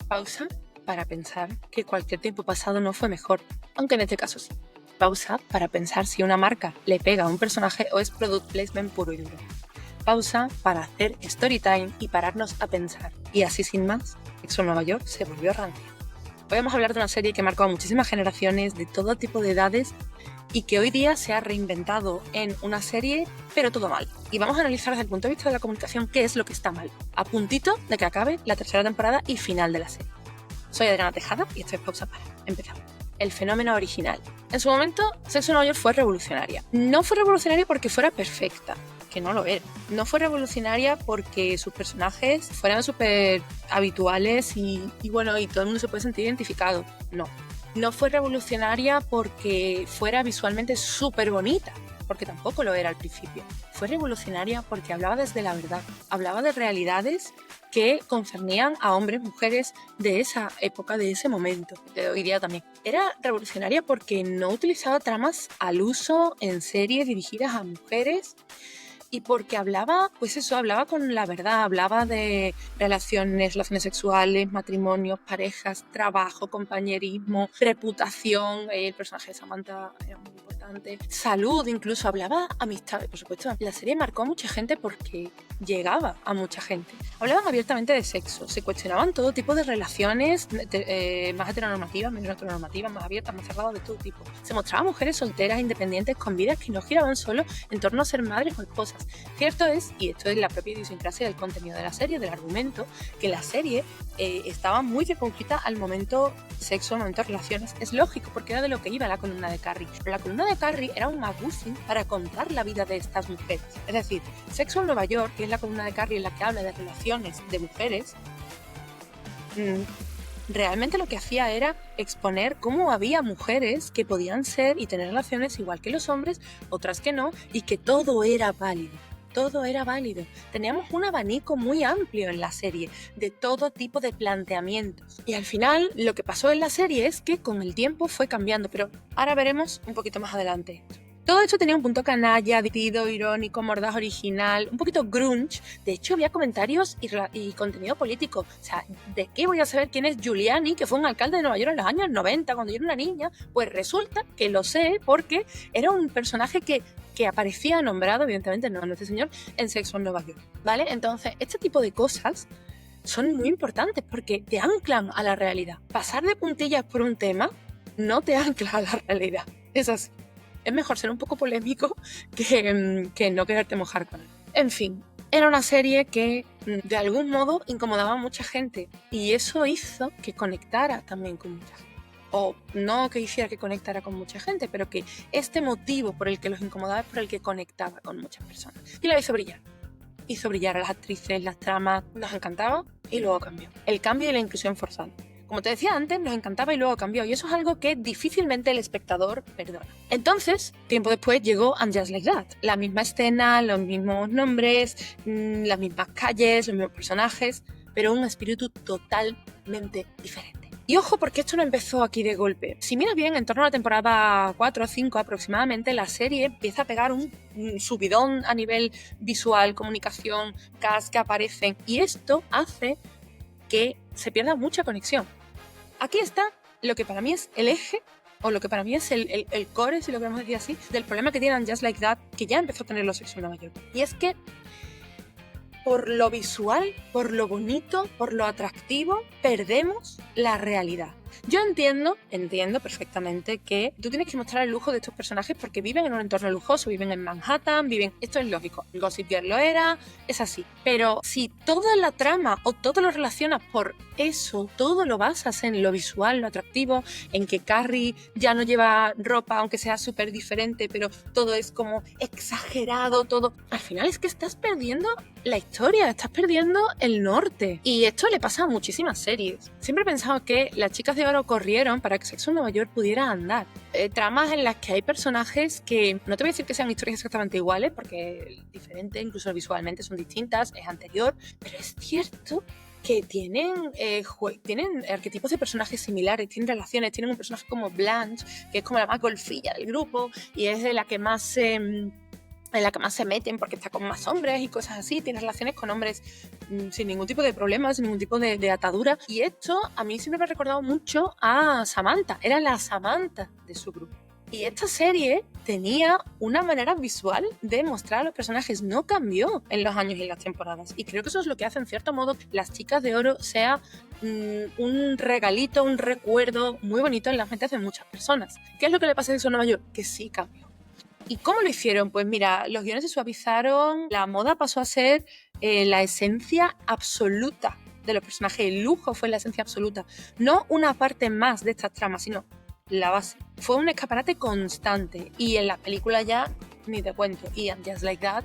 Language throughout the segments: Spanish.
Pausa para pensar que cualquier tiempo pasado no fue mejor, aunque en este caso sí. Pausa para pensar si una marca le pega a un personaje o es product placement puro y duro. Pausa para hacer story time y pararnos a pensar. Y así sin más, Sexo en Nueva York se volvió rancia. Hoy vamos a hablar de una serie que marcó a muchísimas generaciones de todo tipo de edades y que hoy día se ha reinventado en una serie, pero todo mal. Y vamos a analizar desde el punto de vista de la comunicación qué es lo que está mal, a puntito de que acabe la tercera temporada y final de la serie. Soy Adriana Tejada y esto es Pausa para. Empezamos. El fenómeno original. En su momento, Sexo en Nueva York fue revolucionaria. No fue revolucionaria porque fuera perfecta, que no lo era. No fue revolucionaria porque sus personajes fueran súper habituales y todo el mundo se puede sentir identificado. No. No fue revolucionaria porque fuera visualmente súper bonita, porque tampoco lo era al principio. Fue revolucionaria porque hablaba desde la verdad, hablaba de realidades que concernían a hombres, mujeres de esa época, de ese momento, de hoy día también. Era revolucionaria porque no utilizaba tramas al uso en series dirigidas a mujeres y porque hablaba con la verdad, hablaba de relaciones sexuales, matrimonios, parejas, trabajo, compañerismo, reputación, el personaje de Samantha era muy importante, salud, incluso hablaba amistades, por supuesto. La serie marcó a mucha gente porque llegaba a mucha gente. Hablaban abiertamente de sexo, se cuestionaban todo tipo de relaciones, más heteronormativas, menos heteronormativas, más abiertas, más cerradas, de todo tipo. Se mostraban mujeres solteras, independientes, con vidas que no giraban solo en torno a ser madres o esposas. Cierto es, y esto es la propia idiosincrasia del contenido de la serie, del argumento, que la serie estaba muy circunscrita al momento sexo, al momento relaciones. Es lógico, porque era de lo que iba la columna de Carrie. Pero la columna de Carrie era un magazine para contar la vida de estas mujeres. Es decir, Sexo en Nueva York, que es la columna de Carrie en la que habla de relaciones de mujeres, realmente lo que hacía era exponer cómo había mujeres que podían ser y tener relaciones igual que los hombres, otras que no, y que todo era válido. Todo era válido. Teníamos un abanico muy amplio en la serie, de todo tipo de planteamientos. Y al final, lo que pasó en la serie es que con el tiempo fue cambiando, pero ahora veremos un poquito más adelante. Todo esto tenía un punto canalla, divertido, irónico, mordaz, original, un poquito grunge. De hecho, había comentarios y contenido político. O sea, ¿de qué voy a saber quién es Giuliani, que fue un alcalde de Nueva York en los años 90, cuando yo era una niña? Pues resulta que lo sé porque era un personaje que aparecía nombrado, evidentemente no este señor, en Sexo en Nueva York, ¿vale? Entonces, este tipo de cosas son muy importantes porque te anclan a la realidad. Pasar de puntillas por un tema no te ancla a la realidad. Es así. Es mejor ser un poco polémico que no quererte mojar con él. En fin, era una serie que de algún modo incomodaba a mucha gente y eso hizo que conectara también con mucha gente. O no que hiciera que conectara con mucha gente, pero que este motivo por el que los incomodaba es por el que conectaba con muchas personas. Y la hizo brillar. Hizo brillar a las actrices, las tramas, nos encantaba y luego cambió. El cambio y la inclusión forzada. Como te decía antes, nos encantaba y luego cambió. Y eso es algo que difícilmente el espectador perdona. Entonces, tiempo después llegó And Just Like That. La misma escena, los mismos nombres, las mismas calles, los mismos personajes, pero un espíritu totalmente diferente. Y ojo, porque esto no empezó aquí de golpe. Si miras bien, en torno a la temporada 4 o 5 aproximadamente, la serie empieza a pegar un subidón a nivel visual, comunicación, cast que aparecen. Y esto hace que se pierda mucha conexión. Aquí está lo que para mí es el eje, o lo que para mí es el core, si lo queremos decir así, del problema que tienen Just Like That, que ya empezó a tener los Sexo en Nueva York. Y es que por lo visual, por lo bonito, por lo atractivo, perdemos la realidad. Yo entiendo perfectamente que tú tienes que mostrar el lujo de estos personajes porque viven en un entorno lujoso, viven en Manhattan, esto es lógico, el Gossip Girl lo era, es así. Pero si toda la trama o todo lo relacionas por eso, todo lo basas en lo visual, lo atractivo, en que Carrie ya no lleva ropa, aunque sea súper diferente, pero todo es como exagerado, todo. Al final es que estás perdiendo la historia, estás perdiendo el norte. Y esto le pasa a muchísimas series. Siempre he pensado que las chicas de oro corrieron para que Sexo en Nueva York pudiera andar. Tramas en las que hay personajes que, no te voy a decir que sean historias exactamente iguales, porque es diferente, incluso visualmente son distintas, es anterior, pero es cierto que tienen arquetipos de personajes similares, tienen relaciones, tienen un personaje como Blanche, que es como la más golfilla del grupo, y es de la que más en la que más se meten porque está con más hombres y cosas así, tiene relaciones con hombres sin ningún tipo de problema, sin ningún tipo de atadura. Y esto a mí siempre me ha recordado mucho a Samantha, era la Samantha de su grupo. Y esta serie tenía una manera visual de mostrar a los personajes, no cambió en los años y las temporadas. Y creo que eso es lo que hace, en cierto modo, Las Chicas de Oro sea un regalito, un recuerdo muy bonito en las mentes de muchas personas. ¿Qué es lo que le pasa a Sexo en Nueva York? Que sí cambió. ¿Y cómo lo hicieron? Pues mira, los guiones se suavizaron, la moda pasó a ser la esencia absoluta de los personajes, el lujo fue la esencia absoluta, no una parte más de estas tramas, sino la base. Fue un escaparate constante y en la película ya ni te cuento. Y And Just Like That,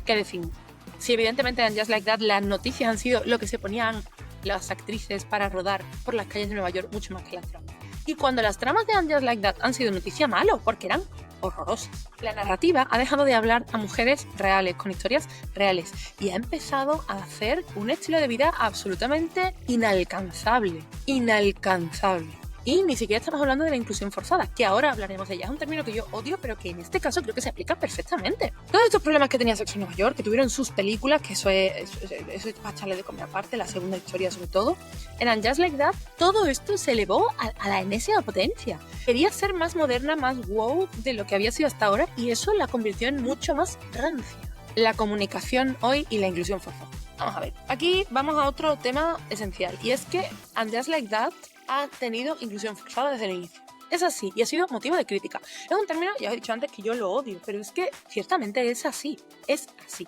¿qué decimos? Si evidentemente en And Just Like That las noticias han sido lo que se ponían las actrices para rodar por las calles de Nueva York, mucho más que las tramas. Y cuando las tramas de And Just Like That han sido noticia malo, porque eran horrorosas. La narrativa ha dejado de hablar a mujeres reales, con historias reales, y ha empezado a hacer un estilo de vida absolutamente inalcanzable. Inalcanzable. Y ni siquiera estamos hablando de la inclusión forzada, que ahora hablaremos de ella. Es un término que yo odio, pero que en este caso creo que se aplica perfectamente. Todos estos problemas que tenía Sexo en Nueva York, que tuvieron sus películas, que eso es para echarle de comer aparte, la segunda historia sobre todo, en And Just Like That, todo esto se elevó a la enésima potencia. Quería ser más moderna, más wow de lo que había sido hasta ahora, y eso la convirtió en mucho más rancia. La comunicación hoy y la inclusión forzada. Vamos a ver, aquí vamos a otro tema esencial, y es que And Just Like That ha tenido inclusión forzada desde el inicio. Es así y ha sido motivo de crítica. Es un término, ya he dicho antes, que yo lo odio, pero es que ciertamente es así. Es así.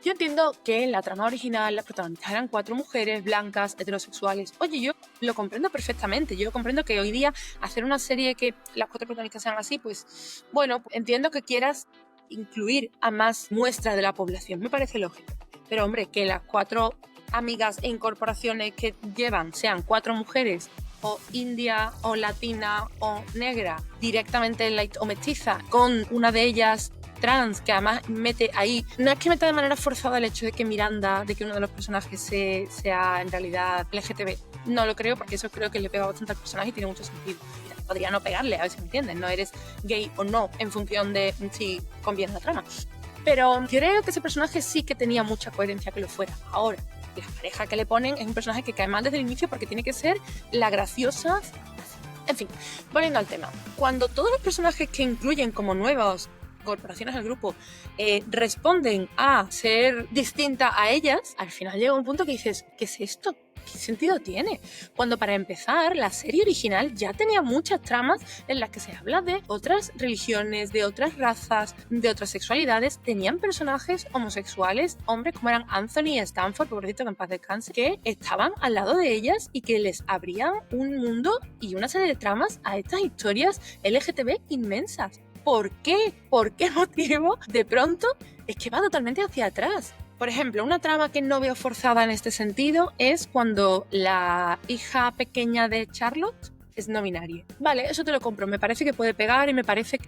Yo entiendo que en la trama original las protagonistas eran 4 mujeres blancas, heterosexuales. Oye, yo lo comprendo perfectamente. Yo comprendo que hoy día hacer una serie que las 4 protagonistas sean así, pues bueno, entiendo que quieras incluir a más muestras de la población. Me parece lógico. Pero hombre, que las 4 amigas e incorporaciones que llevan sean 4 mujeres, o india, o latina, o negra, directamente o mestiza, con una de ellas trans, que además mete ahí, no es que meta de manera forzada el hecho de que Miranda, de que uno de los personajes sea en realidad LGTB. No lo creo, porque eso creo que le pega bastante al personaje y tiene mucho sentido. Podría no pegarle, a ver si me entienden, no eres gay o no en función de si conviene la trama. Pero creo que ese personaje sí que tenía mucha coherencia que lo fuera. Ahora, la pareja que le ponen es un personaje que cae mal desde el inicio porque tiene que ser la graciosa. En fin, volviendo al tema. Cuando todos los personajes que incluyen como nuevas corporaciones al grupo responden a ser distinta a ellas, al final llega un punto que dices, ¿qué es esto? ¿Qué sentido tiene? Cuando para empezar la serie original ya tenía muchas tramas en las que se habla de otras religiones, de otras razas, de otras sexualidades. Tenían personajes homosexuales, hombres como eran Anthony y Stanford, pobrecito que en paz descanse, que estaban al lado de ellas y que les abrían un mundo y una serie de tramas a estas historias LGTB inmensas. ¿Por qué? ¿Por qué motivo? De pronto es que va totalmente hacia atrás. Por ejemplo, una trama que no veo forzada en este sentido es cuando la hija pequeña de Charlotte es no binaria. Vale, eso te lo compro, me parece que puede pegar y me parece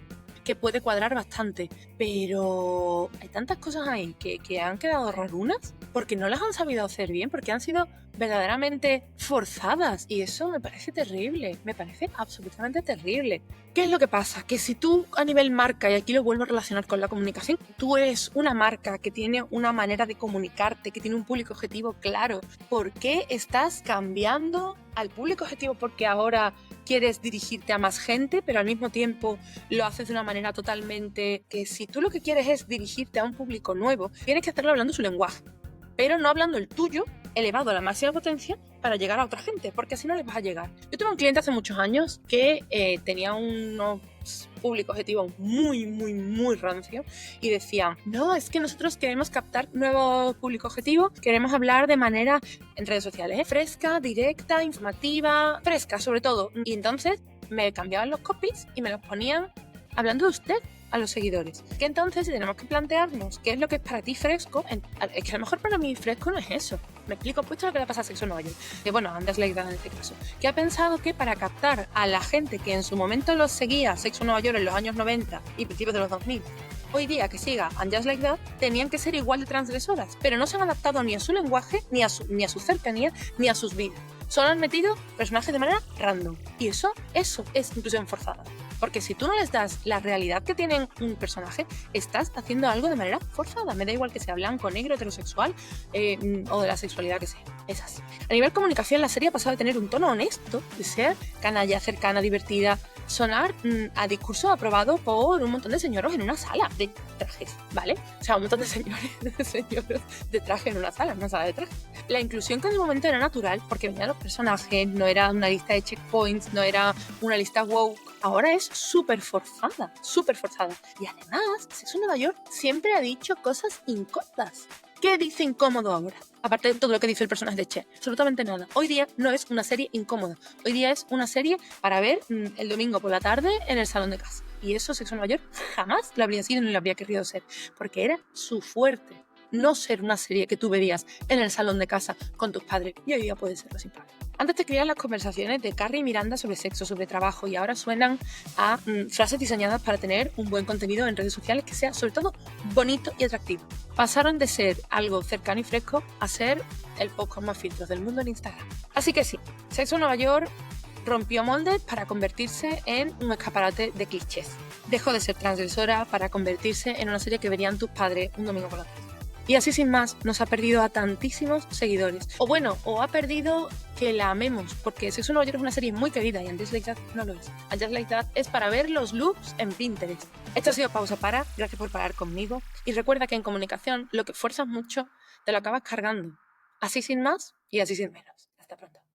que puede cuadrar bastante, pero hay tantas cosas ahí que han quedado rarunas porque no las han sabido hacer bien, porque han sido verdaderamente forzadas y eso me parece terrible, me parece absolutamente terrible. ¿Qué es lo que pasa? Que si tú a nivel marca, y aquí lo vuelvo a relacionar con la comunicación, tú eres una marca que tiene una manera de comunicarte, que tiene un público objetivo claro, ¿por qué estás cambiando al público objetivo? Porque ahora quieres dirigirte a más gente, pero al mismo tiempo lo haces de una manera totalmente que si tú lo que quieres es dirigirte a un público nuevo, tienes que hacerlo hablando su lenguaje, pero no hablando el tuyo, elevado a la máxima potencia para llegar a otra gente, porque así no les vas a llegar. Yo tuve un cliente hace muchos años que tenía unos públicos objetivos muy rancios y decían, no, es que nosotros queremos captar nuevos públicos objetivos, queremos hablar de manera en redes sociales, fresca, directa, informativa, fresca sobre todo. Y entonces me cambiaban los copies y me los ponían hablando de usted a los seguidores. Que entonces tenemos que plantearnos qué es lo que es para ti fresco. Es que a lo mejor para mí fresco no es eso. Me explico, puesto lo que le pasa a Sexo en Nueva York. Que bueno, And Just Like That en este caso. Que ha pensado que para captar a la gente que en su momento los seguía Sexo en Nueva York en los años 90 y principios de los 2000, hoy día que siga And Just Like That, tenían que ser igual de transgresoras. Pero no se han adaptado ni a su lenguaje, ni a su cercanía, ni a sus vidas. Solo han metido personajes de manera random. Y eso es inclusión forzada. Porque si tú no les das la realidad que tiene un personaje, estás haciendo algo de manera forzada. Me da igual que sea blanco, negro, heterosexual o de la sexualidad que sea. Es así. A nivel comunicación, la serie ha pasado de tener un tono honesto, de ser canalla, cercana, divertida, sonar a discurso aprobado por un montón de señoros en una sala de trajes, ¿vale? O sea, un montón de señores de traje en una sala de trajes. La inclusión que en el momento era natural, porque venían los personajes, no era una lista de checkpoints, no era una lista woke. Ahora es súper forzada, súper forzada. Y además, Sexo en Nueva York siempre ha dicho cosas incómodas. ¿Qué dice incómodo ahora? Aparte de todo lo que dice el personaje de Che, absolutamente nada. Hoy día no es una serie incómoda. Hoy día es una serie para ver el domingo por la tarde en el salón de casa. Y eso Sexo en Nueva York jamás lo habría sido ni lo habría querido ser. Porque era su fuerte. No ser una serie que tú verías en el salón de casa con tus padres. Y hoy día puede serlo sin padres. Antes te creían las conversaciones de Carrie y Miranda sobre sexo, sobre trabajo, y ahora suenan a frases diseñadas para tener un buen contenido en redes sociales que sea sobre todo bonito y atractivo. Pasaron de ser algo cercano y fresco a ser el post con más filtros del mundo en Instagram. Así que sí, Sexo en Nueva York rompió moldes para convertirse en un escaparate de clichés. Dejó de ser transgresora para convertirse en una serie que verían tus padres un domingo por la tarde. Y así sin más, nos ha perdido a tantísimos seguidores. O ha perdido que la amemos, porque Sexo en Nueva York es una serie muy querida y Just Like That no lo es. Just Like That es para ver los looks en Pinterest. Esto ha sido Pausa Para, gracias por parar conmigo. Y recuerda que en comunicación lo que fuerzas mucho te lo acabas cargando. Así sin más y así sin menos. Hasta pronto.